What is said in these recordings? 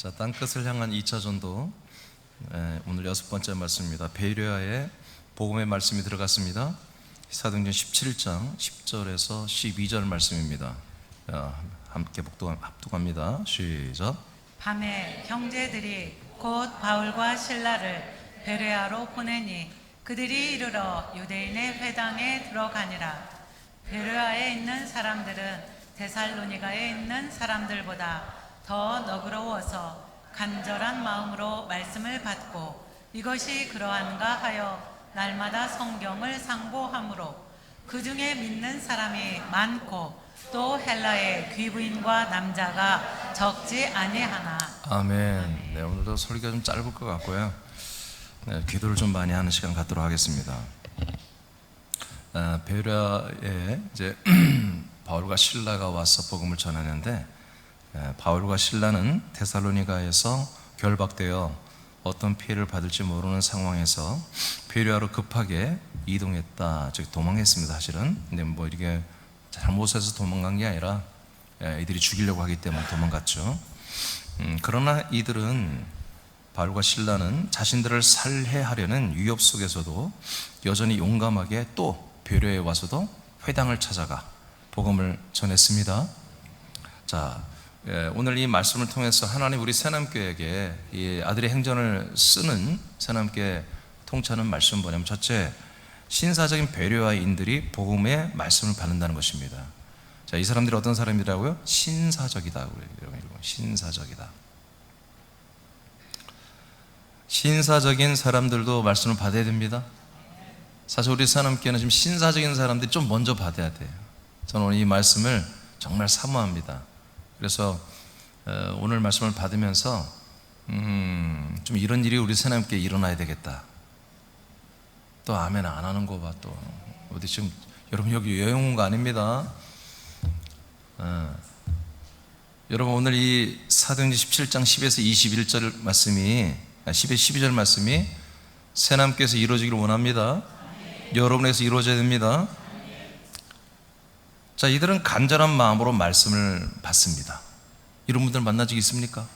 자, 땅끝을 향한 2차 전도, 오늘 6번째 말씀입니다. 베레아의 복음의 말씀이 들어갔습니다. 사도행전 17장 10절에서 12절 말씀입니다. 함께 합독합니다. 시작. 밤에 형제들이 곧 바울과 실라를 베레아로 보내니 그들이 이르러 유대인의 회당에 들어가니라. 베레아에 있는 사람들은 데살로니가에 있는 사람들보다 더 너그러워서 간절한 마음으로 말씀을 받고 이것이 그러한가 하여 날마다 성경을 상고하므로 그 중에 믿는 사람이 많고 또 헬라의 귀부인과 남자가 적지 아니하나. 아멘. 네, 오늘도 설교가 좀 짧을 것 같고요. 네, 기도를 좀 많이 하는 시간 갖도록 하겠습니다. 베레아에 이제 바울과 실라가 와서 복음을 전하는데, 바울과 실라는 데살로니가에서 결박되어 어떤 피해를 받을지 모르는 상황에서 베레아로 급하게 이동했다, 즉 도망했습니다. 사실은. 근데 뭐 이게 잘못해서 도망간 게 아니라 이들이 죽이려고 하기 때문에 도망갔죠. 그러나 이들은, 바울과 실라는 자신들을 살해하려는 위협 속에서도 여전히 용감하게 또 베레아에 와서도 회당을 찾아가 복음을 전했습니다. 자, 오늘 이 말씀을 통해서 하나님 우리 새남교회에게 이 아들의 행전을 쓰는 새남교회 통치하는 말씀은 뭐냐면, 첫째, 신사적인 베레아인들이 복음의 말씀을 받는다는 것입니다. 자, 이 사람들이 어떤 사람이라고요? 신사적이다. 신사적이다. 신사적인 사람들도 말씀을 받아야 됩니다. 사실 우리 새남교회는 지금 신사적인 사람들이 좀 먼저 받아야 돼요. 저는 오늘 이 말씀을 정말 사모합니다. 그래서 오늘 말씀을 받으면서 좀 이런 일이 우리 새남교회에 일어나야 되겠다. 또 아멘 안 하는 거 봐. 또 어디 지금 여러분 여기 여행 온 거 아닙니다. 여러분 오늘 이 사도행전 17장 10에서 21절 말씀이 10에서 12절 말씀이 새남교회에서 이루어지기를 원합니다. 여러분에서 이루어져야 됩니다. 자, 이들은 간절한 마음으로 말씀을 받습니다. 이런 분들 만난 적 있습니까?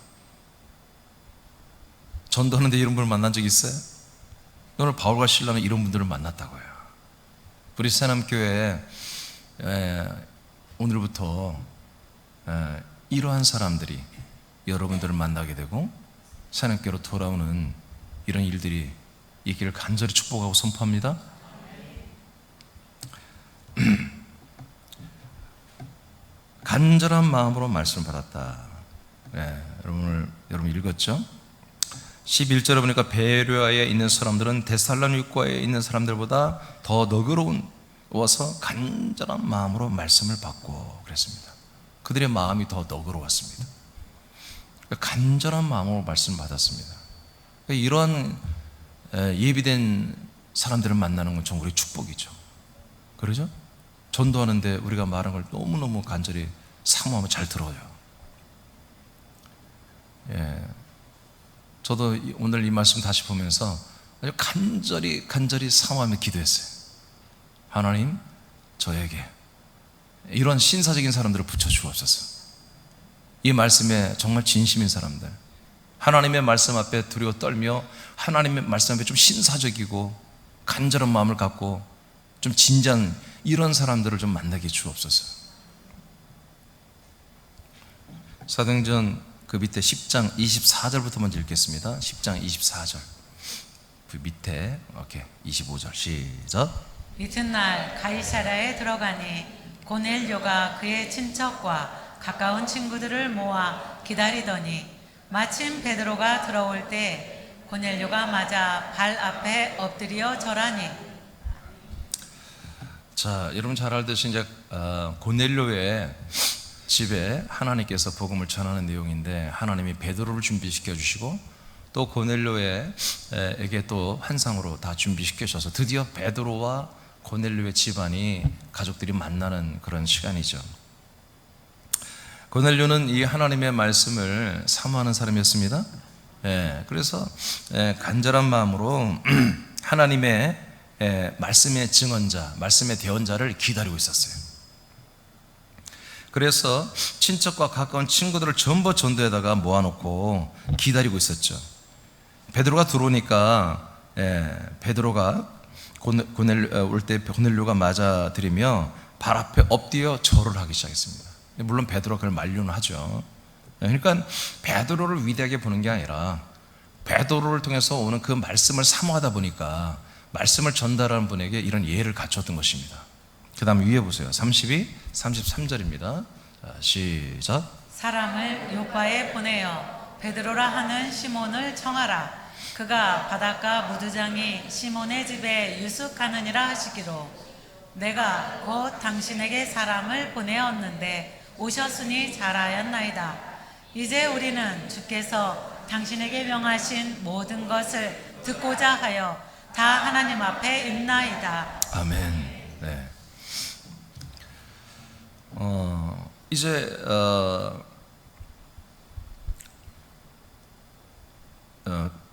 전도하는데 이런 분을 만난 적 있어요? 오늘 바울과 실라는 이런 분들을 만났다고요. 우리 새남교회에 오늘부터 이러한 사람들이 여러분들을 만나게 되고 새남교회로 돌아오는 이런 일들이 있기를 간절히 축복하고 선포합니다. 간절한 마음으로 말씀을 받았다. 여러분 읽었죠? 11절에 보니까 베레아에 있는 사람들은 데살로니가에 있는 사람들보다 더 너그러워서 간절한 마음으로 말씀을 받고 그랬습니다. 그들의 마음이 더 너그러웠습니다. 간절한 마음으로 말씀을 받았습니다. 이러한 예비된 사람들을 만나는 건 정말 우리 축복이죠. 그러죠? 전도하는데 우리가 말한 걸 너무너무 간절히 사모하면 잘 들어요. 저도 오늘 이 말씀 다시 보면서 아주 간절히 사모하며 기도했어요. 하나님, 저에게 이런 신사적인 사람들을 붙여주옵소서. 이 말씀에 정말 진심인 사람들, 하나님의 말씀 앞에 두려워 떨며 하나님의 말씀 앞에 좀 신사적이고 간절한 마음을 갖고 좀 진지한 이런 사람들을 좀 만나게 주옵소서. 사도행전 그 밑에 10장 24절부터 먼저 읽겠습니다. 10장 24절 그 밑에 25절 시작. 이튿날 가이사랴에 들어가니 고넬료가 그의 친척과 가까운 친구들을 모아 기다리더니 마침 베드로가 들어올 때 고넬료가 맞아 발 앞에 엎드려 절하니. 자, 여러분 잘 알듯이 이제 고넬료의 집에 하나님께서 복음을 전하는 내용인데, 하나님이 베드로를 준비시켜 주시고 또 고넬료에게 또 환상으로 다 준비시켜 주셔서 드디어 베드로와 고넬료의 집안이 가족들이 만나는 그런 시간이죠. 고넬료는 이 하나님의 말씀을 사모하는 사람이었습니다. 그래서 간절한 마음으로 하나님의 말씀의 증언자, 말씀의 대언자를 기다리고 있었어요. 그래서 친척과 가까운 친구들을 전부 전도에다가 모아놓고 기다리고 있었죠. 베드로가 들어오니까 베드로가 올 때 고넬료가 맞아들이며 발 앞에 엎드려 절을 하기 시작했습니다. 물론 베드로가 그걸 만류는 하죠. 그러니까 베드로를 위대하게 보는 게 아니라 베드로를 통해서 오는 그 말씀을 사모하다 보니까 말씀을 전달하는 분에게 이런 예를 갖췄던 것입니다. 그 다음 위에 보세요. 32, 33절입니다. 시작. 사람을 요파에 보내어 베드로라 하는 시몬을 청하라. 그가 바닷가 무두장이 시몬의 집에 유숙하느니라 하시기로 내가 곧 당신에게 사람을 보내었는데 오셨으니 잘하였나이다. 이제 우리는 주께서 당신에게 명하신 모든 것을 듣고자 하여 다 하나님 앞에 있나이다. 아멘. 네. 이제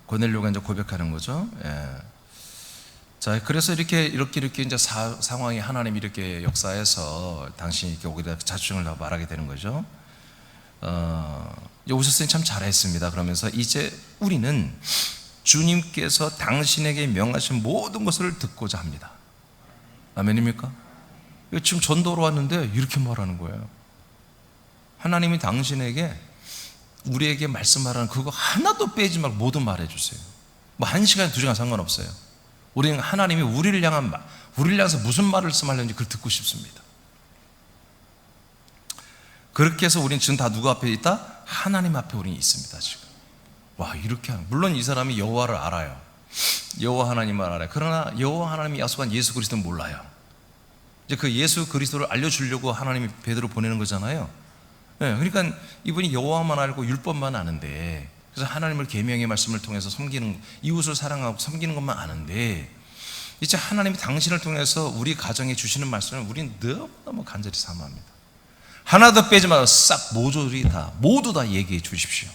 고넬료가 이제 고백하는 거죠. 자, 그래서 이렇게 이제 상황이 하나님이 이렇게 역사해서 당신이 이렇게 오게 돼 자주증을 말하게 되는 거죠. 오셨으니 참 잘했습니다. 그러면서 이제 우리는 주님께서 당신에게 명하신 모든 것을 듣고자 합니다. 아멘입니까? 지금 전도로 왔는데 이렇게 말하는 거예요. 하나님이 당신에게 우리에게 말씀하라는 그거 하나도 빼지 말고 모두 말해주세요. 뭐 1시간, 2시간 상관없어요. 우리는 하나님이 우리를 향해서 무슨 말씀하려는지 그걸 듣고 싶습니다. 그렇게 해서 우리는 지금 다 누구 앞에 있다? 하나님 앞에 우리는 있습니다. 지금. 와, 이렇게 하는. 물론 이 사람이 여호와를 알아요. 여호와 하나님을 알아요. 그러나 여호와 하나님이 약속한 예수 그리스도는 몰라요. 이제 그 예수 그리스도를 알려주려고 하나님이 베드로 보내는 거잖아요. 그러니까 이분이 여호와만 알고 율법만 아는데, 그래서 하나님을 계명의 말씀을 통해서 섬기는, 이웃을 사랑하고 섬기는 것만 아는데, 이제 하나님이 당신을 통해서 우리 가정에 주시는 말씀을 우리는 너무너무 간절히 사모합니다. 하나도 빼지 말고 싹 모두 다 얘기해 주십시오.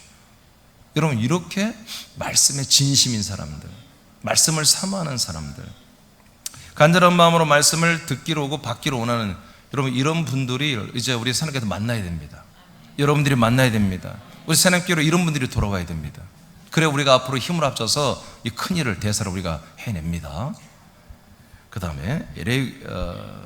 여러분, 이렇게 말씀에 진심인 사람들, 말씀을 사모하는 사람들, 간절한 마음으로 말씀을 듣기로 오고 받기로 원하는 여러분, 이런 분들이 이제 우리 새벽에도 만나야 됩니다. 여러분들이 만나야 됩니다. 우리 새벽교로 이런 분들이 돌아와야 됩니다. 그래 우리가 앞으로 힘을 합쳐서 이 큰일을 대사로 우리가 해냅니다. 그 다음에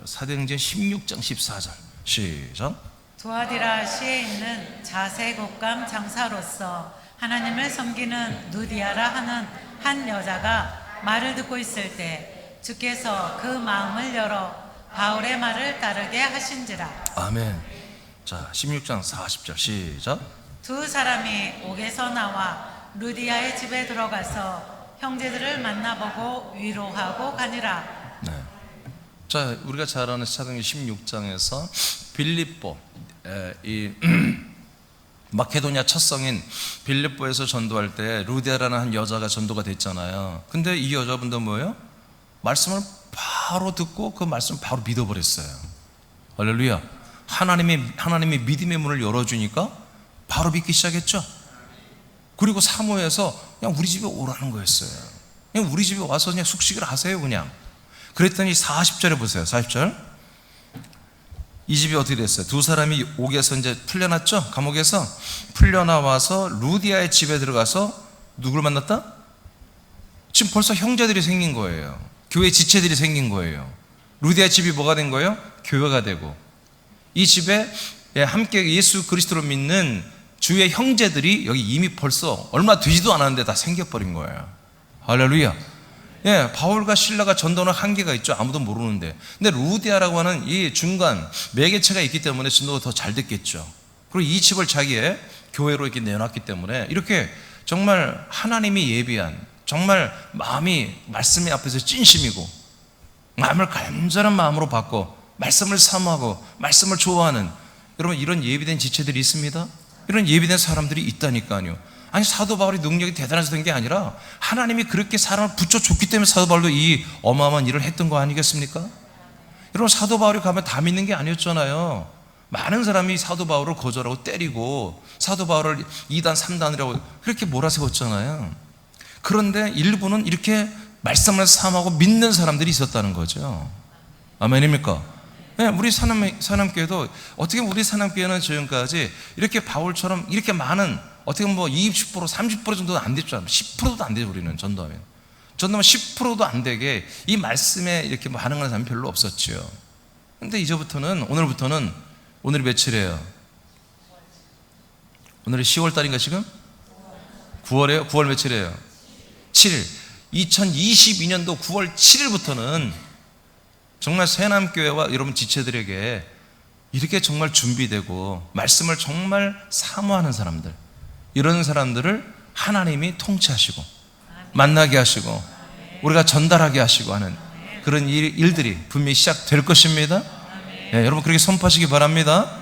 사도행전 16장 14절 시작. 두아디라 시에 있는 자세곡감 장사로서 하나님을 섬기는 누디아라 하는 한 여자가 말을 듣고 있을 때 주께서 그 마음을 열어 바울의 말을 따르게 하신지라. 아멘. 자, 16장 40절 시작. 두 사람이 옥에서 나와 루디아의 집에 들어가서 형제들을 만나보고 위로하고 가니라. 네. 자, 우리가 잘 아는 사도행전 16장에서 빌립보, 이 마케도니아 첫 성인 빌립보에서 전도할 때 루디아라는 한 여자가 전도가 됐잖아요. 근데 이 여자분도 뭐예요? 말씀을 바로 듣고 그 말씀 바로 믿어버렸어요. 할렐루야. 하나님이 믿음의 문을 열어주니까 바로 믿기 시작했죠. 그리고 사모해서 그냥 우리 집에 오라는 거였어요. 그냥 우리 집에 와서 그냥 숙식을 하세요. 그냥. 그랬더니 40절에 보세요. 40절. 이 집이 어떻게 됐어요? 두 사람이 옥에서 이제 풀려났죠. 감옥에서 풀려나와서 루디아의 집에 들어가서 누구를 만났다? 지금 벌써 형제들이 생긴 거예요. 교회 지체들이 생긴 거예요. 루디아 집이 뭐가 된 거예요? 교회가 되고, 이 집에 함께 예수 그리스도를 믿는 주의 형제들이 여기 이미 벌써 얼마 되지도 않았는데 다 생겨버린 거예요. 할렐루야. 바울과 실라가 전도는 한계가 있죠. 아무도 모르는데. 근데 루디아라고 하는 이 중간 매개체가 있기 때문에 전도가 더 잘 됐겠죠. 그리고 이 집을 자기의 교회로 이렇게 내놨기 때문에 이렇게 정말 하나님이 예비한, 정말 마음이 말씀의 앞에서 찐심이고 마음을 간절한 마음으로 받고 말씀을 사모하고 말씀을 좋아하는, 여러분 이런 예비된 지체들이 있습니다. 이런 예비된 사람들이 있다니까요. 아니, 사도 바울이 능력이 대단해서 된 게 아니라 하나님이 그렇게 사람을 붙여줬기 때문에 사도 바울도 이 어마어마한 일을 했던 거 아니겠습니까? 여러분, 사도 바울이 가면 다 믿는 게 아니었잖아요. 많은 사람이 사도 바울을 거절하고 때리고 사도 바울을 2단 3단이라고 그렇게 몰아세웠잖아요. 그런데 일부는 이렇게 말씀을 사모하고 믿는 사람들이 있었다는 거죠. 아멘입니까? 우리 사남교회도 어떻게 보면 우리 사남교회는 지금까지 이렇게 바울처럼 이렇게 많은 어떻게 보면 뭐 20%, 30% 정도는 안 됐죠. 10%도 안 되죠. 우리는 전도하면 10%도 안 되게 이 말씀에 이렇게 반응하는 사람이 별로 없었죠. 근데 이제부터는 오늘부터는 오늘이 며칠이에요? 오늘이 10월 달인가 지금? 9월이에요? 9월 며칠이에요? 7일. 2022년도 9월 7일부터는 정말 새남교회와 여러분 지체들에게 이렇게 정말 준비되고 말씀을 정말 사모하는 사람들, 이런 사람들을 하나님이 통치하시고 만나게 하시고 우리가 전달하게 하시고 하는 그런 일들이 분명히 시작될 것입니다. 여러분 그렇게 선포하시기 바랍니다.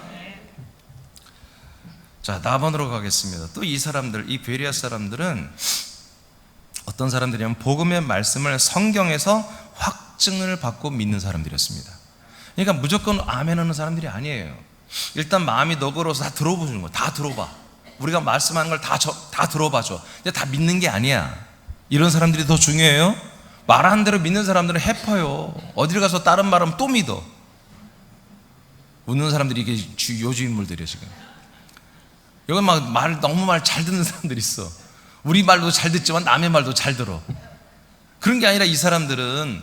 자, 나번으로 가겠습니다. 또 이 사람들, 이 베레아 사람들은 어떤 사람들이냐면 복음의 말씀을 성경에서 확증을 받고 믿는 사람들이었습니다. 그러니까 무조건 아멘 하는 사람들이 아니에요. 일단 마음이 너그러워서 다 들어보는 거야. 다 들어봐. 우리가 말씀하는 걸 다 들어봐줘. 근데 다 믿는 게 아니야. 이런 사람들이 더 중요해요. 말하는 대로 믿는 사람들은 해퍼요. 어딜 가서 다른 말하면 또 믿어. 웃는 사람들이 이게 요주 인물들이에요 지금. 여기 막 너무 말 잘 듣는 사람들이 있어. 우리 말도 잘 듣지만 남의 말도 잘 들어. 그런 게 아니라 이 사람들은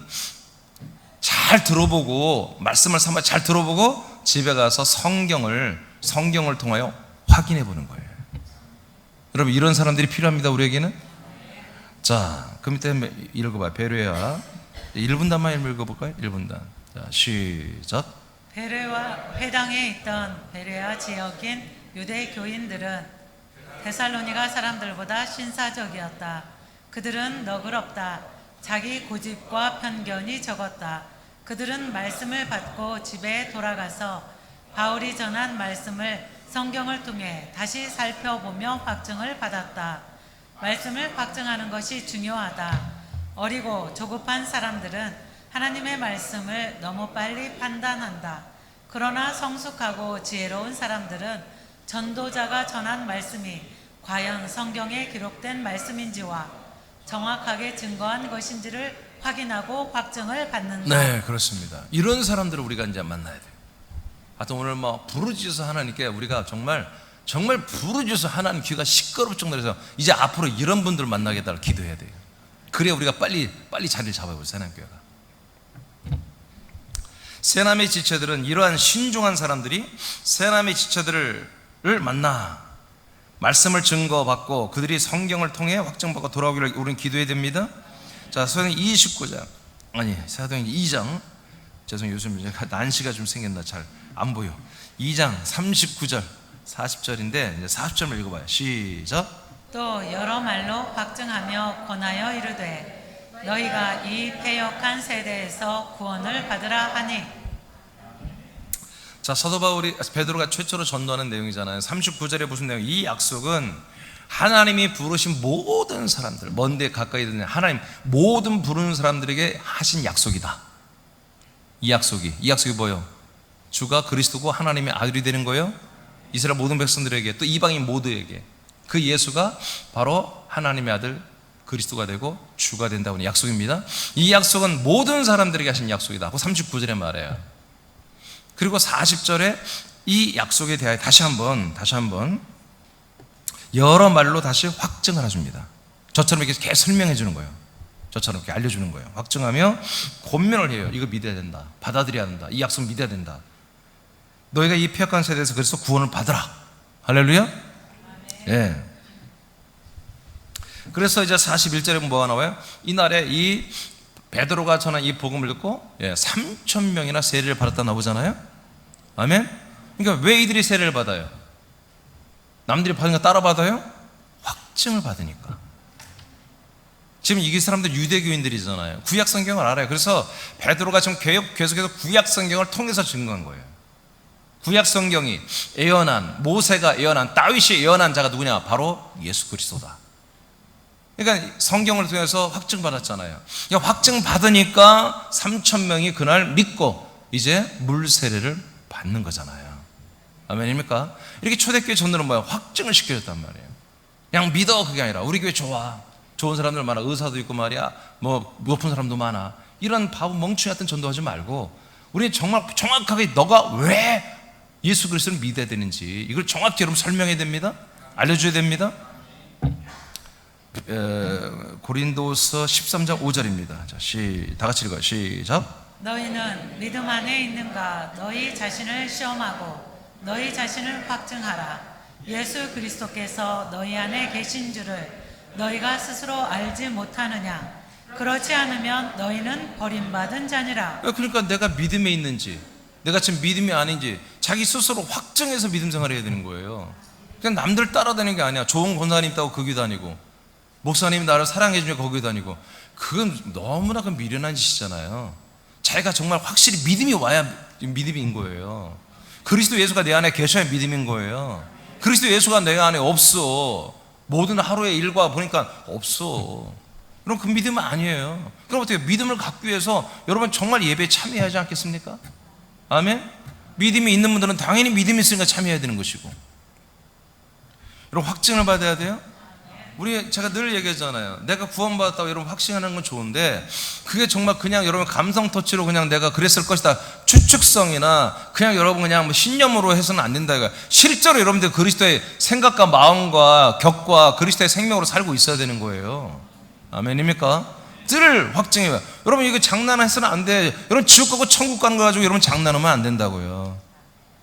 잘 들어보고 말씀을 삼아 잘 들어보고 집에 가서 성경을 통하여 확인해 보는 거예요. 여러분 이런 사람들이 필요합니다. 우리에게는. 자, 그 밑에 읽어봐요. 베레아 1분단만 읽어볼까요? 1분단. 자, 시작. 베레아 회당에 있던 베레아 지역인 유대 교인들은 데살로니가 사람들보다 신사적이었다. 그들은 너그럽다. 자기 고집과 편견이 적었다. 그들은 말씀을 받고 집에 돌아가서 바울이 전한 말씀을 성경을 통해 다시 살펴보며 확증을 받았다. 말씀을 확증하는 것이 중요하다. 어리고 조급한 사람들은 하나님의 말씀을 너무 빨리 판단한다. 그러나 성숙하고 지혜로운 사람들은 전도자가 전한 말씀이 과연 성경에 기록된 말씀인지와 정확하게 증거한 것인지를 확인하고 확증을 받는다. 네, 그렇습니다. 이런 사람들을 우리가 이제 만나야 돼요. 하여튼 오늘 뭐 부르짖어서 하나님께 우리가 정말 부르짖어서 하나님 귀가 시끄러울 정도로 해서 이제 앞으로 이런 분들을 만나겠다고 기도해야 돼요. 그래야 우리가 빨리 자리를 잡아요. 우리 새남교회가. 새남의 지체들은 이러한 신중한 사람들이 새남의 지체들을 만나 말씀을 증거받고 그들이 성경을 통해 확증받고 돌아오기를 우리는 기도해야 됩니다. 자, 사도행전 29장 사도행전 2장 요즘 제가 난시가 좀 생겼나 잘 안 보여. 2장 39절 40절인데 이제 40절을 읽어봐요. 시작. 또 여러 말로 확증하며 권하여 이르되 너희가 이 패역한 세대에서 구원을 받으라 하니. 자, 사도 베드로가 최초로 전도하는 내용이잖아요. 39절에 무슨 내용? 이 약속은 하나님이 부르신 모든 사람들, 먼데 가까이 드는 하나님 모든 부르는 사람들에게 하신 약속이다. 이 약속이 뭐예요? 주가 그리스도고 하나님의 아들이 되는 거예요. 이스라엘 모든 백성들에게 또 이방인 모두에게 그 예수가 바로 하나님의 아들 그리스도가 되고 주가 된다고 하는 약속입니다. 이 약속은 모든 사람들에게 하신 약속이다. 그 39절에 말해요. 그리고 40절에 이 약속에 대하여 다시 한번 여러 말로 다시 확증을 해줍니다. 저처럼 이렇게 계속 설명해 주는 거예요. 저처럼 이렇게 알려주는 거예요. 확증하며 권면을 해요. 이거 믿어야 된다. 받아들여야 한다. 이 약속 믿어야 된다. 너희가 이 패역한 세대에서 그래서 구원을 받으라. 할렐루야. 예. 그래서 이제 41절에 뭐가 나와요? 이날에 이 베드로가 전한 이 복음을 듣고 3,000명이나 세례를 받았다 나오잖아요. 아멘. 그러니까 왜 이들이 세례를 받아요? 남들이 받으니까 따라 받아요? 확증을 받으니까. 지금 이 사람들 유대교인들이잖아요. 구약 성경을 알아요. 그래서 베드로가 지금 계속해서 구약 성경을 통해서 증거한 거예요. 구약 성경이 예언한, 모세가 예언한, 다윗이 예언한 자가 누구냐? 바로 예수 그리스도다. 그러니까 성경을 통해서 확증 받았잖아요. 그러니까 확증 받으니까 3,000명이 그날 믿고 이제 물 세례를 받는 거잖아요. 아멘입니까? 이렇게 초대교회 전도는 뭐야? 확증을 시켜줬단 말이에요. 그냥 믿어 그게 아니라 우리 교회 좋은 사람들 많아. 의사도 있고 말이야. 뭐 높은 사람도 많아. 이런 바보 멍충이 같은 전도하지 말고 우리는 정말 정확하게 너가 왜 예수 그리스도를 믿어야 되는지 이걸 정확히 여러분 설명해야 됩니다. 알려줘야 됩니다. 고린도서 13장 5절입니다. 자, 다 같이 읽어요. 시작. 너희는 믿음 안에 있는가 너희 자신을 시험하고 너희 자신을 확증하라. 예수 그리스도께서 너희 안에 계신 줄을 너희가 스스로 알지 못하느냐. 그렇지 않으면 너희는 버림받은 자니라. 그러니까 내가 믿음에 있는지 내가 지금 믿음이 아닌지 자기 스스로 확정해서 믿음 생활을 해야 되는 거예요. 그냥 남들 따라다니는 게 아니야. 좋은 권사님 있다고 거기 다니고 목사님이 나를 사랑해 주니까 거기 다니고 그건 너무나 그 미련한 짓이잖아요. 자기가 정말 확실히 믿음이 와야 믿음인 거예요. 그리스도 예수가 내 안에 계셔야 믿음인 거예요. 그리스도 예수가 내 안에 없어. 모든 하루의 일과 보니까 없어. 그럼 그 믿음은 아니에요. 그럼 어떻게 믿음을 갖기 위해서 여러분 정말 예배에 참여하지 않겠습니까? 아멘? 믿음이 있는 분들은 당연히 믿음이 있으니까 참여해야 되는 것이고, 여러분 확증을 받아야 돼요. 제가 늘 얘기하잖아요. 내가 구원받았다고 여러분 확신하는 건 좋은데 그게 정말 그냥 여러분 감성 터치로 그냥 내가 그랬을 것이다 추측성이나 그냥 여러분 그냥 뭐 신념으로 해서는 안 된다. 실제로 여러분들 그리스도의 생각과 마음과 격과 그리스도의 생명으로 살고 있어야 되는 거예요. 아멘입니까? 늘 확증해요. 여러분 이거 장난해서는 안 돼. 여러분 지옥 가고 천국 가는 거 가지고 여러분 장난하면 안 된다고요.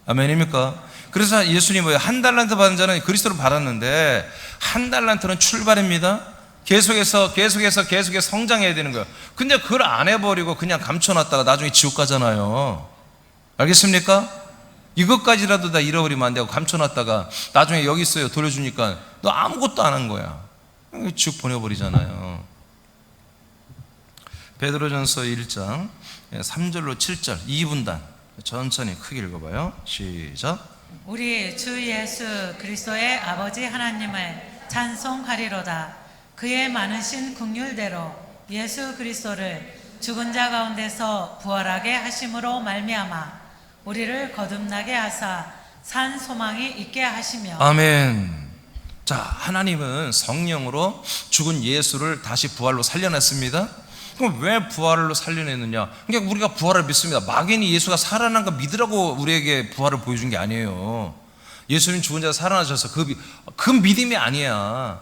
아멘입니까? 그래서 예수님이 뭐예요? 한 달란트 받은 자는 그리스도를 받았는데 한 달란트는 출발입니다. 계속해서 성장해야 되는 거예요. 근데 그걸 안 해버리고 그냥 감춰놨다가 나중에 지옥 가잖아요. 알겠습니까? 이것까지라도 다 잃어버리면 안 되고 감춰놨다가 나중에 여기 있어요 돌려주니까 너 아무것도 안 한 거야. 지옥 보내버리잖아요. 베드로전서 1장 3절로 7절 2분단 천천히 크게 읽어봐요. 시작. 우리 주 예수 그리스도의 아버지 하나님을 찬송하리로다. 그의 많으신 긍휼대로 예수 그리스도를 죽은 자 가운데서 부활하게 하심으로 말미암아 우리를 거듭나게 하사 산 소망이 있게 하시며. 아멘. 자, 하나님은 성령으로 죽은 예수를 다시 부활로 살려냈습니다. 그럼 왜 부활로 살려냈느냐? 그러니까 우리가 부활을 믿습니다. 막연히 예수가 살아난 거 믿으라고 우리에게 부활을 보여준 게 아니에요. 예수님 죽은 자 살아나셔서 그 믿음이 아니야.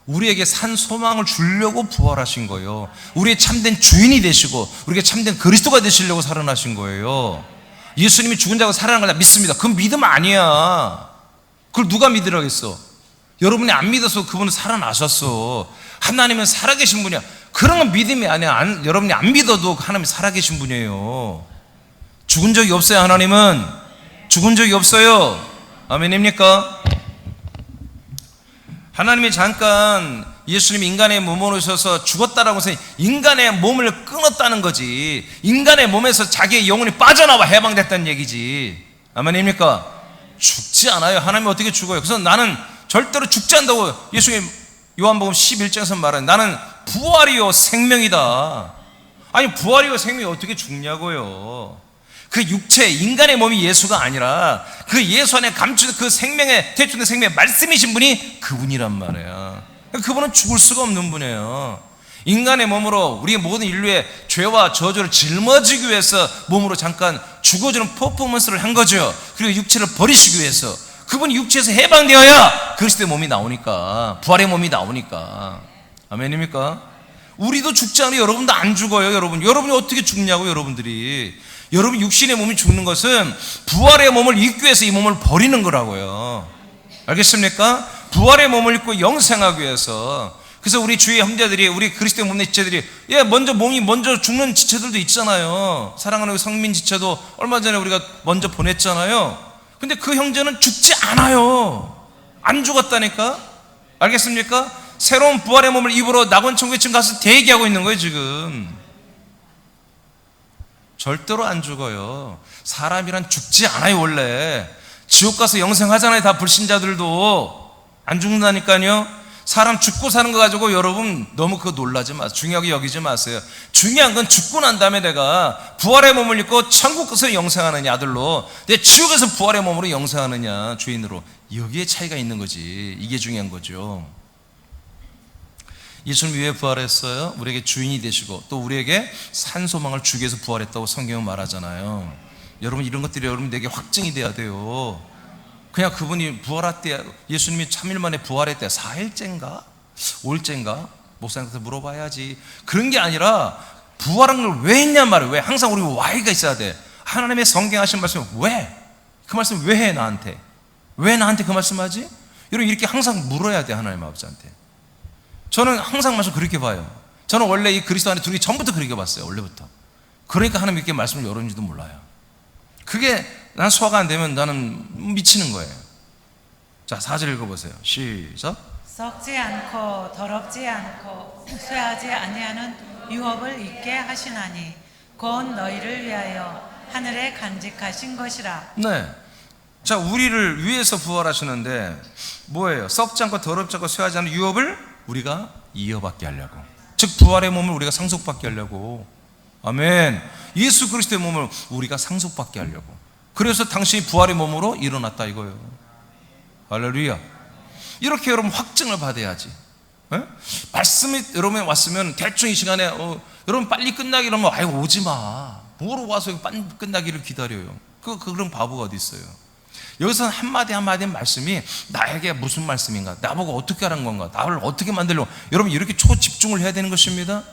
우리에게 산 소망을 주려고 부활하신 거예요. 우리의 참된 주인이 되시고 우리에게 참된 그리스도가 되시려고 살아나신 거예요. 예수님이 죽은 자가 살아난 걸 믿습니다. 그 믿음 아니야. 그걸 누가 믿으라겠어? 여러분이 안 믿어서 그분은 살아나셨어. 하나님은 살아계신 분이야. 그런 건 믿음이 아니야. 여러분이 안 믿어도 하나님이 살아계신 분이에요. 죽은 적이 없어요. 하나님은 죽은 적이 없어요. 아멘입니까? 하나님이 잠깐 예수님이 인간의 몸으로 오셔서 죽었다라고 해서 인간의 몸을 끊었다는 거지. 인간의 몸에서 자기의 영혼이 빠져나와 해방됐다는 얘기지. 아멘입니까? 죽지 않아요. 하나님이 어떻게 죽어요? 그래서 나는 절대로 죽지 않는다고 예수님 요한복음 11장에서 말하는 나는 부활이요 생명이다. 아니 부활이요 생명이 어떻게 죽냐고요. 그 육체 인간의 몸이 예수가 아니라 그 예수 안에 감추는 그 생명의 대충된 생명의 말씀이신 분이 그분이란 말이야. 그분은 죽을 수가 없는 분이에요. 인간의 몸으로 우리 모든 인류의 죄와 저주를 짊어지기 위해서 몸으로 잠깐 죽어주는 퍼포먼스를 한 거죠. 그리고 육체를 버리시기 위해서 그분이 육체에서 해방되어야 그리스도의 몸이 나오니까, 부활의 몸이 나오니까. 아멘입니까? 우리도 죽지 않아요. 여러분도 안 죽어요. 여러분이 어떻게 죽냐고. 여러분 육신의 몸이 죽는 것은 부활의 몸을 입기 위해서 이 몸을 버리는 거라고요. 알겠습니까? 부활의 몸을 입고 영생하기 위해서. 그래서 우리 주의 형제들이, 우리 그리스도의 몸의 지체들이 몸이 먼저 죽는 지체들도 있잖아요. 사랑하는 성민 지체도 얼마 전에 우리가 먼저 보냈잖아요. 근데 그 형제는 죽지 않아요. 안 죽었다니까. 알겠습니까? 새로운 부활의 몸을 입으러 낙원천국에 지금 가서 대기하고 있는 거예요. 지금 절대로 안 죽어요. 사람이란 죽지 않아요. 원래 지옥 가서 영생하잖아요. 다 불신자들도 안 죽는다니까요. 사람 죽고 사는 거 가지고 여러분 너무 그거 놀라지 마세요. 중요하게 여기지 마세요. 중요한 건 죽고 난 다음에 내가 부활의 몸을 입고 천국 가서 영생하느냐 아들로, 내 지옥에서 부활의 몸으로 영생하느냐 주인으로, 여기에 차이가 있는 거지. 이게 중요한 거죠. 예수님 왜 부활했어요? 우리에게 주인이 되시고 또 우리에게 산소망을 주기 위해서 부활했다고 성경은 말하잖아요. 여러분 이런 것들이 여러분 내게 확증이 돼야 돼요. 그냥 그분이 부활했대, 예수님이 3일 만에 부활했대, 4일째인가? 5일째인가? 목사님한테 물어봐야지. 그런 게 아니라 부활한 걸 왜 했냔 말이에요. 왜? 항상 우리 why가 있어야 돼. 하나님의 성경 하신 말씀 왜? 그 말씀 왜 해 나한테? 왜 나한테 그 말씀하지? 여러분 이렇게 항상 물어야 돼 하나님 아버지한테. 저는 항상 말씀 그렇게 봐요. 저는 원래 이 그리스도 안에 들어오기 전부터 그렇게 봤어요. 원래부터. 그러니까 하나님 이렇게 말씀을 열었는지도 몰라요. 그게 난 소화가 안 되면 나는 미치는 거예요. 자 4절 읽어보세요. 시작. 썩지 않고 더럽지 않고 쇠하지 아니하는 유업을 있게 하시나니 곧 너희를 위하여 하늘에 간직하신 것이라. 네. 자 우리를 위해서 부활하시는데 뭐예요? 썩지 않고 더럽지 않고 쇠하지 않은 유업을 우리가 이어받게 하려고, 즉 부활의 몸을 우리가 상속받게 하려고. 아멘. 예수 그리스도의 몸을 우리가 상속받게 하려고. 그래서 당신이 부활의 몸으로 일어났다 이거예요. 할렐루야. 이렇게 여러분 확증을 받아야지. 에? 말씀이 여러분에 왔으면 대충 이 시간에 여러분 빨리 끝나기 이러면 아이고 오지마, 뭐로 와서 빨리 끝나기를 기다려요. 그런 바보가 어디 있어요. 여기서는 한마디 한마디 말씀이 나에게 무슨 말씀인가, 나보고 어떻게 하라는 건가, 나를 어떻게 만들려고, 여러분 이렇게 초집중을 해야 되는 것입니다.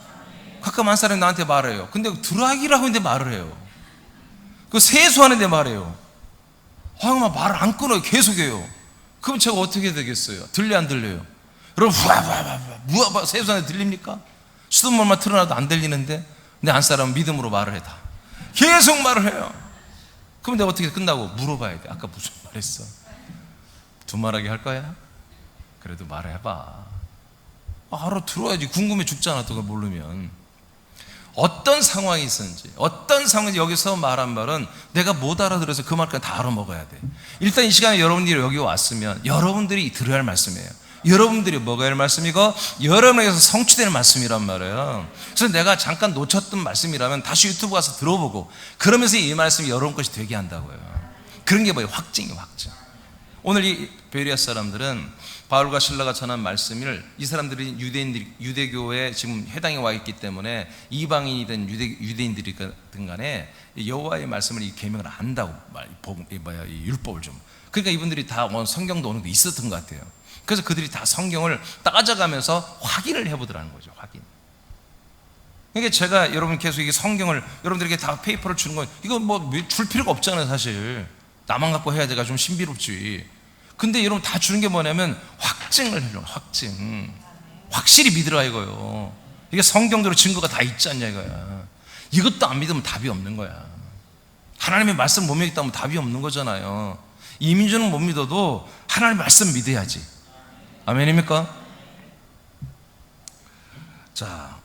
가끔 한 사람이 나한테 말해요. 근데 드라기라고 하는데 말을 해요. 그 세수하는데 말해요. 막 말을 안 끊어요. 계속해요. 그럼 제가 어떻게 되겠어요? 들려 안 들려요? 여러분 무아바 세수하는데 들립니까? 수돗물만 틀어놔도 안 들리는데 내 안사람은 믿음으로 말을 해. 다 계속 말을 해요. 그럼 내가 어떻게 끝나고 물어봐야 돼. 아까 무슨 말 했어? 두말하게 할 거야? 그래도 말해봐. 알아들어야지. 궁금해 죽잖아 또 그걸 모르면. 어떤 상황이 있었는지, 어떤 상황인지 여기서 말한 말은 내가 못 알아들어서 그 말까지 다 알아먹어야 돼. 일단 이 시간에 여러분들이 여기 왔으면 여러분들이 들어야 할 말씀이에요. 여러분들이 먹어야 할 말씀이고 여러분에게서 성취되는 말씀이란 말이에요. 그래서 내가 잠깐 놓쳤던 말씀이라면 다시 유튜브 가서 들어보고 그러면서 이 말씀이 여러분 것이 되게 한다고요. 그런 게 뭐예요? 확증이에요. 확증. 오늘 이 베리아 사람들은 바울과 실라가 전한 말씀을, 이 사람들이 유대교에 지금 해당에 와 있기 때문에 이방인이든 유대인들이든 간에 여호와의 말씀을 이 계명을 안다고 이 율법을 좀. 그러니까 이분들이 다 성경도 어느 정도 있었던 것 같아요. 그래서 그들이 다 성경을 따져가면서 확인을 해보더라는 거죠. 확인. 그러니까 제가 여러분 계속 이게 성경을 여러분들에게 다 페이퍼를 주는 건 이거 뭐 줄 필요가 없잖아요. 사실 나만 갖고 해야 돼가 좀 신비롭지. 근데 여러분 다 주는 게 뭐냐면 확증을 해요. 확증. 확실히 믿으라 이거요. 이게 성경대로 증거가 다 있지 않냐 이거야. 이것도 안 믿으면 답이 없는 거야. 하나님의 말씀 못 믿겠다면 답이 없는 거잖아요. 이민주는 못 믿어도 하나님의 말씀 믿어야지. 아멘입니까? 자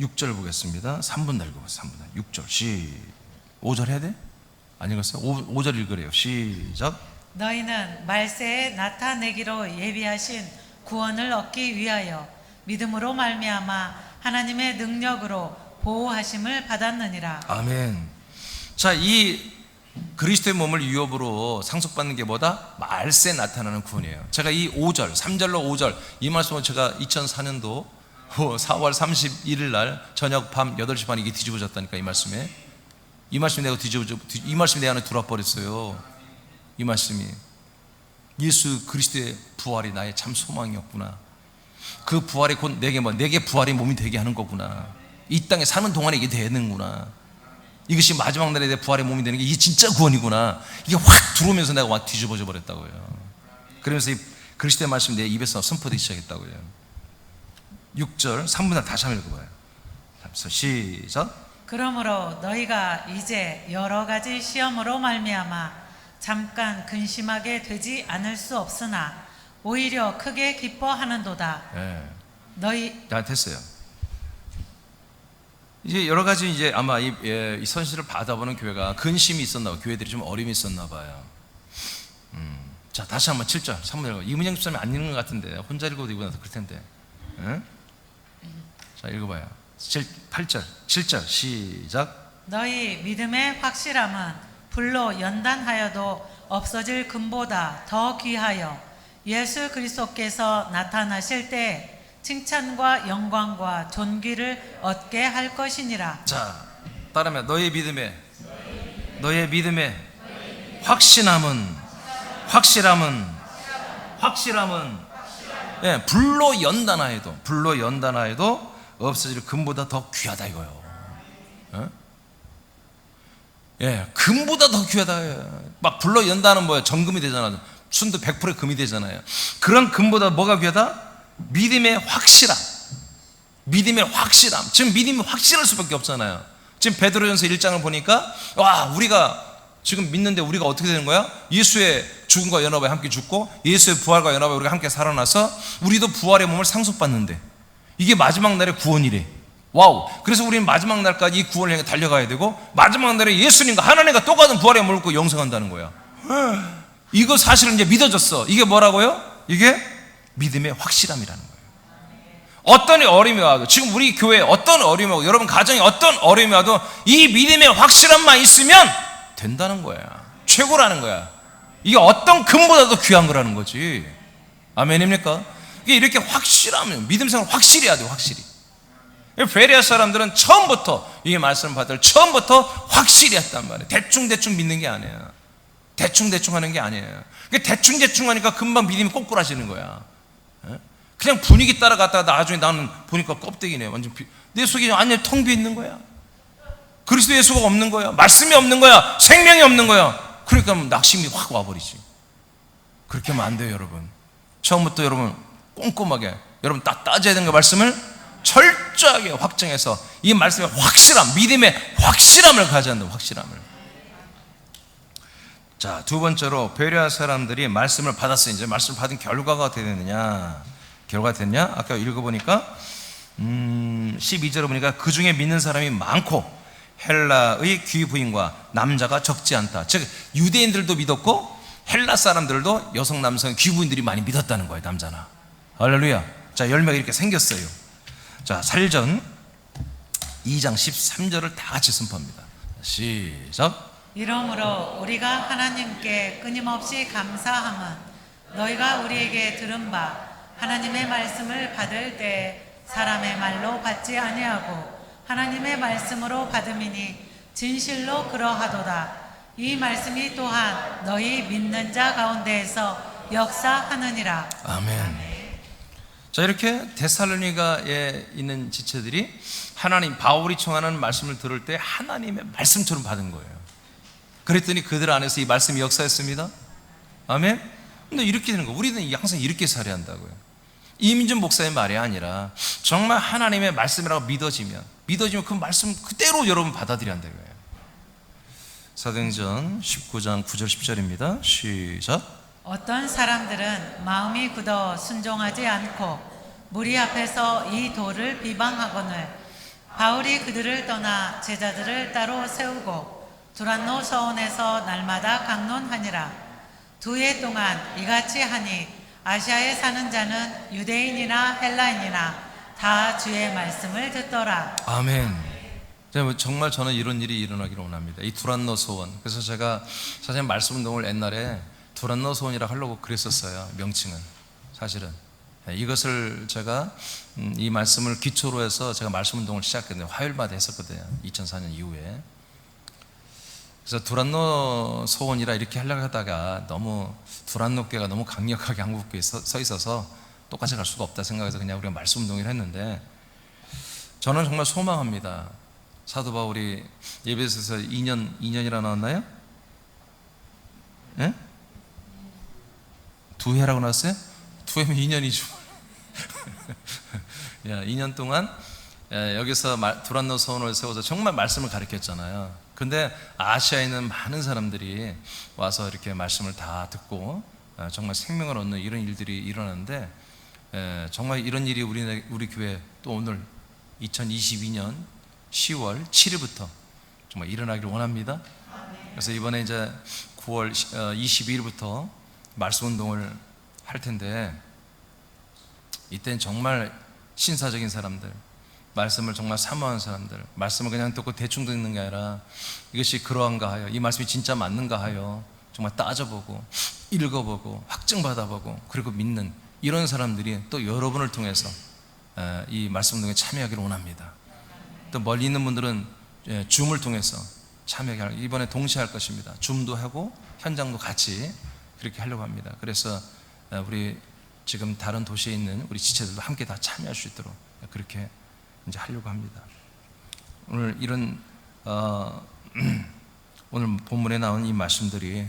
6절 보겠습니다. 3분 읽어보세요. 3분. 6절 5절 해야 돼? 안 읽었어요? 5절 읽으래요. 시작. 너희는 말세에 나타내기로 예비하신 구원을 얻기 위하여 믿음으로 말미암아 하나님의 능력으로 보호하심을 받았느니라. 아멘. 자, 이 그리스도의 몸을 유업으로 상속받는 게 뭐다? 말세에 나타나는 구원이에요. 제가 이 5절, 3절로 5절 이 말씀을 제가 2004년도 4월 31일 날 저녁 밤 8시 반에 이게 뒤집어졌다니까. 이 말씀에 이 말씀이 내가 이 말씀이 내 안에 들어와 버렸어요. 이 말씀이 예수 그리스도의 부활이 나의 참 소망이었구나. 그 부활이 곧 내게 부활의 몸이 되게 하는 거구나. 이 땅에 사는 동안에 이게 되는구나. 이것이 마지막 날에 내 부활의 몸이 되는 게 이게 진짜 구원이구나. 이게 확 들어오면서 내가 막 뒤집어져 버렸다고요. 그러면서 이 그리스도의 말씀이 내 입에서 선포되기 시작했다고요. 6절 3분을 다시 한번 읽어봐요. 시작. 그러므로 너희가 이제 여러 가지 시험으로 말미암아 잠깐 근심하게 되지 않을 수 없으나 오히려 크게 기뻐하는도다. 너희 됐어요. 이제 여러 가지 이제 아마 이 선실을 받아보는 교회가 근심이 있었나 봐요. 교회들이 좀 어려움이 있었나 봐요. 자 다시 한번 7절 3분 읽어. 이문영 집사님이 안 읽는 것 같은데 혼자 읽어도 이거 그럴 텐데. 자 읽어봐요. 8절 7절 시작. 너희 믿음의 확실함은 불로 연단하여도 없어질 금보다 더 귀하여 예수 그리스도께서 나타나실 때 칭찬과 영광과 존귀를 얻게 할 것이니라. 자, 따르면 너의 믿음에 확신함은 예, 불로 연단하여도 없어질 금보다 더 귀하다 이거요. 예, 금보다 더 귀하다. 막 불로 연단은 뭐야? 정금이 되잖아. 순도 100% 금이 되잖아요. 그런 금보다 뭐가 귀하다? 믿음의 확실함. 지금 믿음이 확실할 수밖에 없잖아요. 지금 베드로전서 1장을 보니까 우리가 지금 믿는데 우리가 어떻게 되는 거야? 예수의 죽음과 연합에 함께 죽고 예수의 부활과 연합에 우리가 함께 살아나서 우리도 부활의 몸을 상속받는데 이게 마지막 날의 구원이래. 와우. 그래서 우리는 마지막 날까지 이 구원을 향해 달려가야 되고 마지막 날에 예수님과 하나님과 똑같은 부활의 몸을 입고 영생한다는 거야. 이거 사실은 이제 믿어졌어. 이게 뭐라고요? 이게 믿음의 확실함이라는 거예요. 어떤 어려움이 와도, 지금 우리 교회에 어떤 어려움이 와도, 여러분 가정에 어떤 어려움이 와도 이 믿음의 확실함만 있으면 된다는 거야. 최고라는 거야. 이게 어떤 금보다도 귀한 거라는 거지. 아멘입니까? 이게 이렇게 확실하면 믿음 생활 확실히 해야 돼요. 확실히. 베레아 사람들은 처음부터 이 말씀을 받을 처음부터 확실히 했단 말이에요. 대충 믿는 게 아니에요. 대충 하는 게 아니에요. 대충 하니까 금방 믿음이 꼬꾸라지는 거야. 그냥 분위기 따라갔다가 나중에 나는 보니까 껍데기네. 완전 내 속에 완전히 텅 비어 있는 거야. 그리스도 예수가 없는 거야. 말씀이 없는 거야. 생명이 없는 거야. 그러니까 낙심이 확 와버리지. 그렇게 하면 안 돼요, 여러분. 처음부터 여러분 꼼꼼하게 여러분 딱 따져야 되는 거 말씀을 철저하게 확정해서 이 말씀의 확실함, 믿음의 확실함을 가져야 한다. 확실함을. 자, 두 번째로 베레아 사람들이 말씀을 받았어요. 이제 말씀을 받은 결과가 어떻게 됐느냐? 아까 읽어보니까 12절에 보니까 그 중에 믿는 사람이 많고 헬라의 귀부인과 남자가 적지 않다. 즉 유대인들도 믿었고 헬라 사람들도 여성 남성 귀부인들이 많이 믿었다는 거예요. 남자나. 할렐루야. 자, 열매가 이렇게 생겼어요. 자, 살전 2장 13절을 다 같이 선포합니다. 시작. 이러므로 우리가 하나님께 끊임없이 감사함은 너희가 우리에게 들은 바 하나님의 말씀을 받을 때 사람의 말로 받지 아니하고 하나님의 말씀으로 받음이니 진실로 그러하도다. 이 말씀이 또한 너희 믿는 자 가운데에서 역사하느니라. 아멘. 자, 이렇게 데살로니가에 있는 지체들이 하나님, 바울이 청하는 말씀을 들을 때 하나님의 말씀처럼 받은 거예요. 그랬더니 그들 안에서 이 말씀이 역사했습니다. 아멘. 근데 이렇게 되는 거예요. 우리는 항상 이렇게 살아야 한다고요. 이민준 목사의 말이 아니라 정말 하나님의 말씀이라고 믿어지면 그 말씀 그대로 여러분 받아들여야 한다는 거예요. 사도행전 19장 9절 10절입니다. 시작. 어떤 사람들은 마음이 굳어 순종하지 않고 무리 앞에서 이 도를 비방하거늘 바울이 그들을 떠나 제자들을 따로 세우고 두란노 서원에서 날마다 강론하니라. 2해 동안 이같이 하니 아시아에 사는 자는 유대인이나 헬라인이나 다 주의 말씀을 듣더라. 아멘. 정말 저는 이런 일이 일어나기를 원합니다. 이 두란노 소원. 그래서 제가 사실 말씀운동을 옛날에 두란노 소원이라고 하려고 그랬었어요. 명칭은 사실은 이것을 제가 이 말씀을 기초로 해서 제가 말씀운동을 시작했는데 화요일마다 했었거든요. 2004년 이후에. 그래서 두란노 소원이라 이렇게 하려고 하다가 너무 두란노교가 너무 강력하게 한국교에 서 있어서 똑같이 갈 수가 없다 생각해서 그냥 우리가 말씀운동을 했는데, 저는 정말 소망합니다. 사도 바울이 예배소에서 2년이라 나왔나요? 예? 2회라고 나왔어요? 2회면 2년이죠. 2년 동안 여기서 두란노 소원을 세워서 정말 말씀을 가르쳤잖아요. 근데 아시아에 있는 많은 사람들이 와서 이렇게 말씀을 다 듣고 정말 생명을 얻는 이런 일들이 일어나는데, 정말 이런 일이 우리 교회 또 오늘 2022년 10월 7일부터 정말 일어나기를 원합니다. 그래서 이번에 이제 9월 22일부터 말씀 운동을 할 텐데, 이때는 정말 신사적인 사람들, 말씀을 정말 사모하는 사람들, 말씀을 그냥 듣고 대충 듣는 게 아니라 이것이 그러한가 하여, 이 말씀이 진짜 맞는가 하여 정말 따져보고 읽어보고 확증받아보고 그리고 믿는 이런 사람들이 또 여러분을 통해서 이 말씀 운동에 참여하기를 원합니다. 또 멀리 있는 분들은 줌을 통해서 참여하기 이번에 동시에 할 것입니다. 줌도 하고 현장도 같이 그렇게 하려고 합니다. 그래서 우리 지금 다른 도시에 있는 우리 지체들도 함께 다 참여할 수 있도록 그렇게 이제 하려고 합니다. 오늘 이런 오늘 본문에 나온 이 말씀들이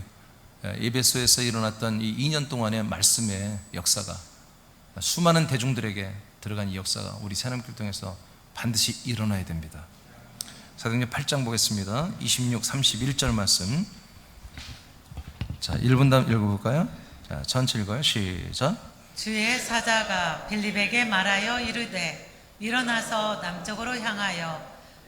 에베소에서 일어났던 이 2년 동안의 말씀의 역사가 수많은 대중들에게 들어간 이 역사가 우리 새남교를 통해서 반드시 일어나야 됩니다. 사도행전 8장 보겠습니다. 26, 31절 말씀. 자, 1분단 읽어볼까요? 자, 전체 읽어요. 시작. 주의 사자가 빌립에게 말하여 이르되 일어나서 남쪽으로 향하여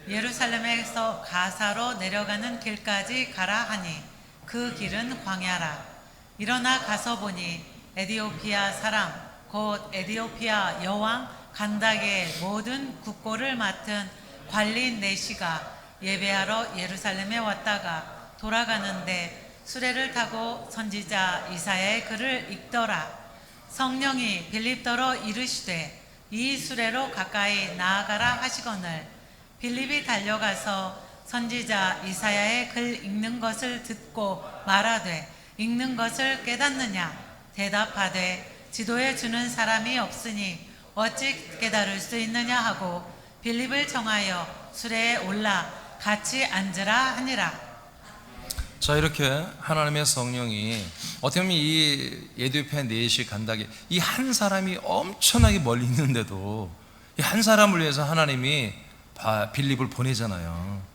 예루살렘에서 가사로 내려가는 길까지 가라 하니 그 길은 광야라. 일어나 가서 보니 에디오피아 사람 곧 에디오피아 여왕 간닥의 모든 국고를 맡은 관리인 네시가 예배하러 예루살렘에 왔다가 돌아가는데 수레를 타고 선지자 이사야의 글을 읽더라. 성령이 빌립더러 이르시되 이 수레로 가까이 나아가라 하시거늘 빌립이 달려가서 선지자 이사야의 글 읽는 것을 듣고 말하되 읽는 것을 깨닫느냐 대답하되 지도해 주는 사람이 없으니 어찌 깨달을 수 있느냐 하고 빌립을 청하여 수레에 올라 같이 앉으라 하니라. 자, 이렇게 하나님의 성령이 어떻게 보면 이 에디오피아 네시 간닥이 이 한 사람이 엄청나게 멀리 있는데도 이 한 사람을 위해서 하나님이 빌립을 보내잖아요.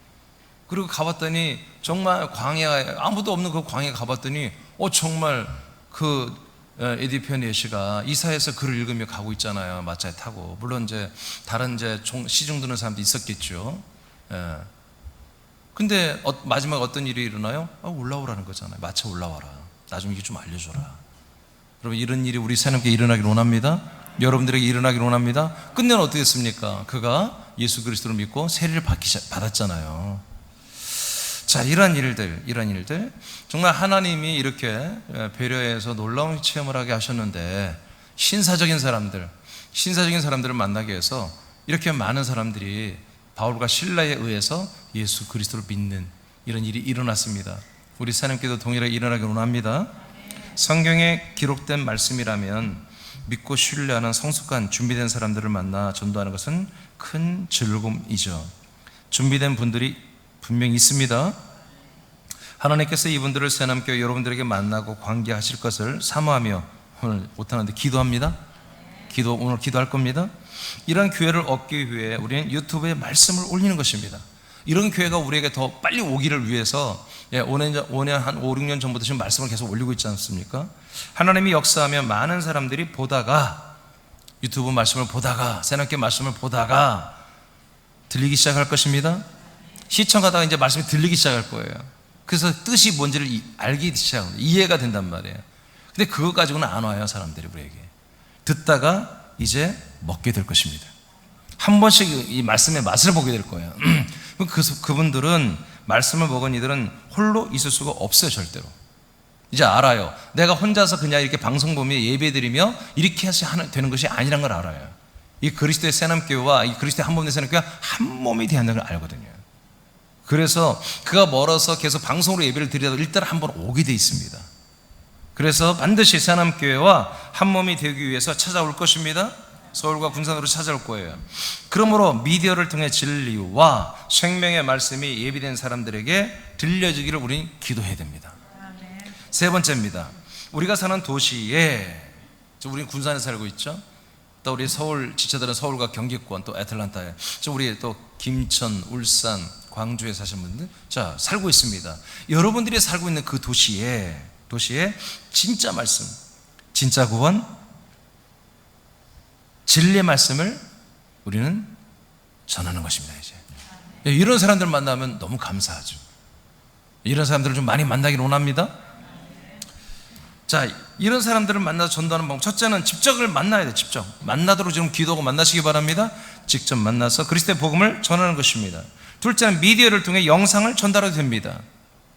그리고 가봤더니 정말 광야에 아무도 없는 그 광야에 가봤더니 정말 그 에디오피아 네시가 이사야에서 글을 읽으며 가고 있잖아요. 마차에 타고. 물론 이제 다른 이제 시중 드는 사람도 있었겠죠. 근데 마지막 어떤 일이 일어나요? 올라오라는 거잖아요. 마차 올라와라. 나중에 이게 좀 알려줘라. 여러분, 이런 일이 우리 새남께 일어나기를 원합니다. 여러분들에게 일어나기를 원합니다. 끝내는 어떻게 했습니까? 그가 예수 그리스도를 믿고 세례를 받았잖아요. 자, 이런 일들 정말 하나님이 이렇게 배려해서 놀라운 체험을 하게 하셨는데 신사적인 사람들을 만나게 해서 이렇게 많은 사람들이 바울과 실라에 의해서 예수 그리스도를 믿는 이런 일이 일어났습니다. 우리 새남께도 동일하게 일어나기를 원합니다. 성경에 기록된 말씀이라면 믿고 신뢰하는 성숙한 준비된 사람들을 만나 전도하는 것은 큰 즐거움이죠. 준비된 분들이 분명히 있습니다. 하나님께서 이분들을 새남교회 여러분들에게 만나고 관계하실 것을 사모하며 오늘 못하는데 기도합니다. 오늘 기도할 겁니다. 이런 교회를 얻기 위해 우리는 유튜브에 말씀을 올리는 것입니다. 이런 교회가 우리에게 더 빨리 오기를 위해서 5년 한 5, 6년 전부터 지금 말씀을 계속 올리고 있지 않습니까? 하나님이 역사하면 많은 사람들이 보다가 유튜브 말씀을 보다가 새남교회 말씀을 보다가 들리기 시작할 것입니다. 시청하다가 이제 말씀이 들리기 시작할 거예요. 그래서 뜻이 뭔지를 알기 시작합니다. 이해가 된단 말이에요. 근데 그거 가지고는 안 와요, 사람들이 우리에게. 듣다가 이제 먹게 될 것입니다. 한 번씩 이 말씀의 맛을 보게 될 거예요. 그분들은 말씀을 먹은 이들은 홀로 있을 수가 없어요, 절대로. 이제 알아요. 내가 혼자서 그냥 이렇게 방송 보며 예배드리며 이렇게 해서 되는 것이 아니란 걸 알아요. 이 그리스도의 새남교회와 이 그리스도의 한 몸의 새남교회가 한 몸이 되는 걸 알거든요. 그래서 그가 멀어서 계속 방송으로 예배를 드리다가 일단 한번 오게 돼 있습니다. 그래서 반드시 새남교회와 한 몸이 되기 위해서 찾아올 것입니다. 서울과 군산으로 찾아올 거예요. 그러므로 미디어를 통해 진리와 생명의 말씀이 예비된 사람들에게 들려지기를 우리는 기도해야 됩니다. 세 번째입니다. 우리가 사는 도시에, 우리는 군산에 살고 있죠. 또 우리 서울 지체들은 서울과 경기권, 또 애틀란타에, 우리 또 김천, 울산, 광주에 사시는 분들 살고 있습니다. 여러분들이 살고 있는 그 도시에 진짜 말씀, 진짜 구원, 진리의 말씀을 우리는 전하는 것입니다. 이제 이런 사람들 만나면 너무 감사하죠. 이런 사람들을 좀 많이 만나기를 원합니다. 자, 이런 사람들을 만나서 전도하는 방법, 첫째는 직접을 만나야 돼요. 직접 만나도록 지금 기도하고 만나시기 바랍니다. 직접 만나서 그리스도의 복음을 전하는 것입니다. 둘째는 미디어를 통해 영상을 전달해도 됩니다.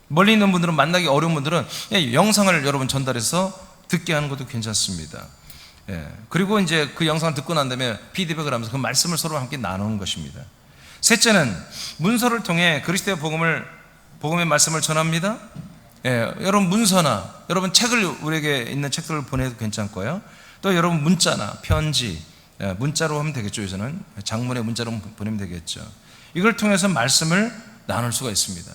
멀리 있는 분들은, 만나기 어려운 분들은 영상을 여러분 전달해서 듣게 하는 것도 괜찮습니다. 그리고 이제 그 영상을 듣고 난 다음에 피드백을 하면서 그 말씀을 서로 함께 나누는 것입니다. 셋째는 문서를 통해 그리스도의 복음의 말씀을 전합니다. 여러분 문서나 여러분 책을, 우리에게 있는 책들을 보내도 괜찮고요. 또 여러분 문자나 편지, 문자로 하면 되겠죠. 요새는 장문의 문자로 보내면 되겠죠. 이걸 통해서 말씀을 나눌 수가 있습니다.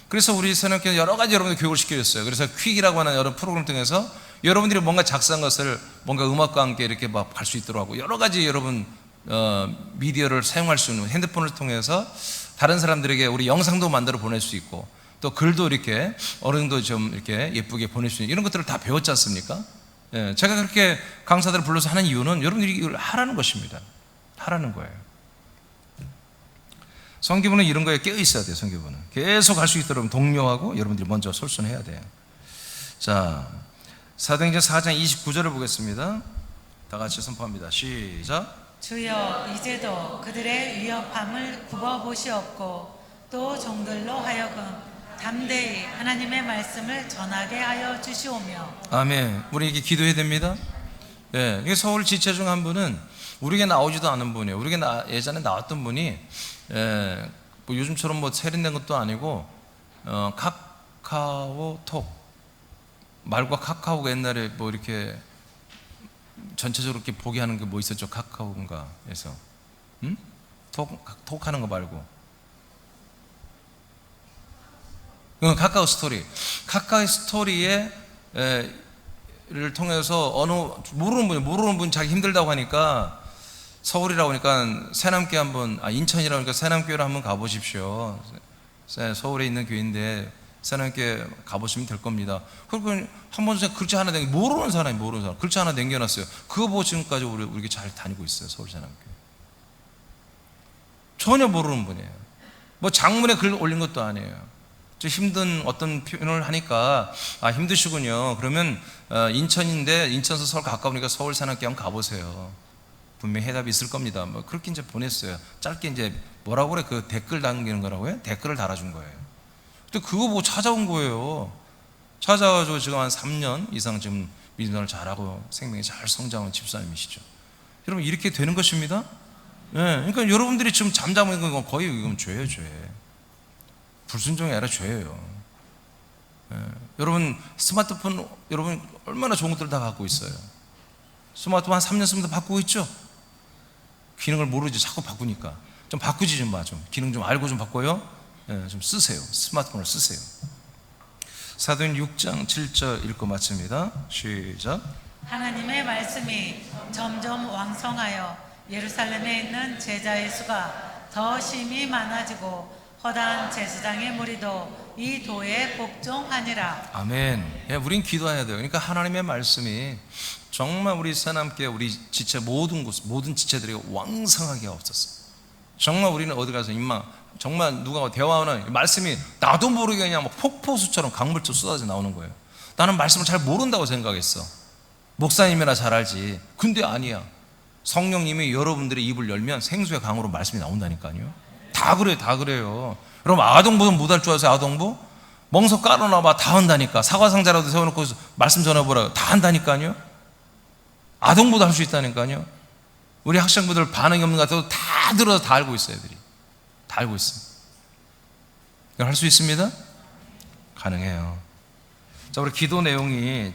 그래서 우리 선생님께서 여러 가지 여러분들 교육을 시켜줬어요. 그래서 퀵이라고 하는 여러 프로그램을 통해서 여러분들이 뭔가 작성한 것을 뭔가 음악과 함께 이렇게 막 갈 수 있도록 하고, 여러 가지 여러분 미디어를 사용할 수 있는 핸드폰을 통해서 다른 사람들에게 우리 영상도 만들어 보낼 수 있고, 또 글도 이렇게 어른도 좀 이렇게 예쁘게 보낼 수 있는 이런 것들을 다 배웠지 않습니까? 제가 그렇게 강사들을 불러서 하는 이유는 여러분들이 이걸 하라는 것입니다. 하라는 거예요. 성기부는 이런 거에 깨어 있어야 돼요. 성기부는 계속 할 수 있도록 독려하고 여러분들이 먼저 솔선해야 돼요. 자, 사도행전 4장 29절을 보겠습니다. 다 같이 선포합니다. 시작. 주여 이제도 그들의 위협함을 굽어보시옵고 또 종들로 하여금 담대히 하나님의 말씀을 전하게 하여 주시오며. 아멘. 우리 이렇게 기도해야 됩니다. 이게 서울 지체 중 한 분은 우리에게 나오지도 않은 분이에요. 우리에게 예전에 나왔던 분이 뭐 요즘처럼 뭐 세련된 것도 아니고 카카오톡 말과 카카오가 옛날에 뭐 이렇게 전체적으로 이렇게 보게 하는 게 뭐 있었죠? 카카오인가 해서 톡 하는 거 말고 카카오 스토리. 카카오 스토리에 를 통해서 모르는 분 자기 힘들다고 하니까 서울이라고 하니까 새남교회 한번, 인천이라고 하니까 새남교회를 한번 가보십시오. 서울에 있는 교회인데 새남교회 가보시면 될 겁니다. 그리고 한번 글자 하나 모르는 사람 글자 하나 남겨놨어요. 그거 보고 지금까지 우리 이렇게 잘 다니고 있어요. 서울 새남교회. 전혀 모르는 분이에요. 뭐 장문에 글 올린 것도 아니에요. 좀 힘든 어떤 표현을 하니까 힘드시군요. 그러면 인천인데 인천에서 서울 가까우니까 서울 새남교회 한번 가보세요. 분명히 해답이 있을 겁니다. 뭐 그렇게 이제 보냈어요. 짧게 이제 뭐라고 그래? 그 댓글 남기는 거라고요? 댓글을 달아준 거예요. 근데 그거 보고 찾아온 거예요. 찾아가지고 지금 한 3년 이상 지금 믿음을 잘하고 생명이 잘 성장한 집사님이시죠. 여러분 이렇게 되는 것입니다. 그러니까 여러분들이 지금 잠잠한 건 거의 이건 죄예요, 죄. 불순종이 아니라 죄예요. 여러분 스마트폰 여러분 얼마나 좋은 것들 다 갖고 있어요. 스마트폰 한 3년 쓰면서 바꾸고 있죠. 기능을 모르지 자꾸 바꾸니까 좀 바꾸지 좀 마. 좀 기능 좀 알고 좀 바꿔요. 좀 쓰세요. 스마트폰을 쓰세요. 사도행전 6장 7절 읽고 마칩니다. 시작. 하나님의 말씀이 점점 왕성하여 예루살렘에 있는 제자의 수가 더 심히 많아지고 허다한 제사장의 무리도 이 도에 복종하니라. 아멘. 우린 기도해야 돼요. 그러니까 하나님의 말씀이 정말 우리 새남교회 우리 지체 모든 지체들에게 왕성하게 없었어요. 정말 우리는 어디 가서 정말 누가 대화하는 말씀이 나도 모르게 그냥 막 폭포수처럼 강물처럼 쏟아져 나오는 거예요. 나는 말씀을 잘 모른다고 생각했어. 목사님이나 잘 알지. 근데 아니야. 성령님이 여러분들의 입을 열면 생수의 강으로 말씀이 나온다니까요. 다 그래요. 여러분 아동부는 못할 줄 아세요? 아동부? 멍석 깔아놔봐 다 한다니까. 사과상자라도 세워놓고 말씀 전해보라 다 한다니까요. 아동부도 할 수 있다니까요. 우리 학생부들 반응이 없는 것 같아도 다 들어서 다 알고 있어요. 애들이 다 알고 있어요. 이걸 할 수 있습니다? 가능해요. 자, 우리 기도 내용이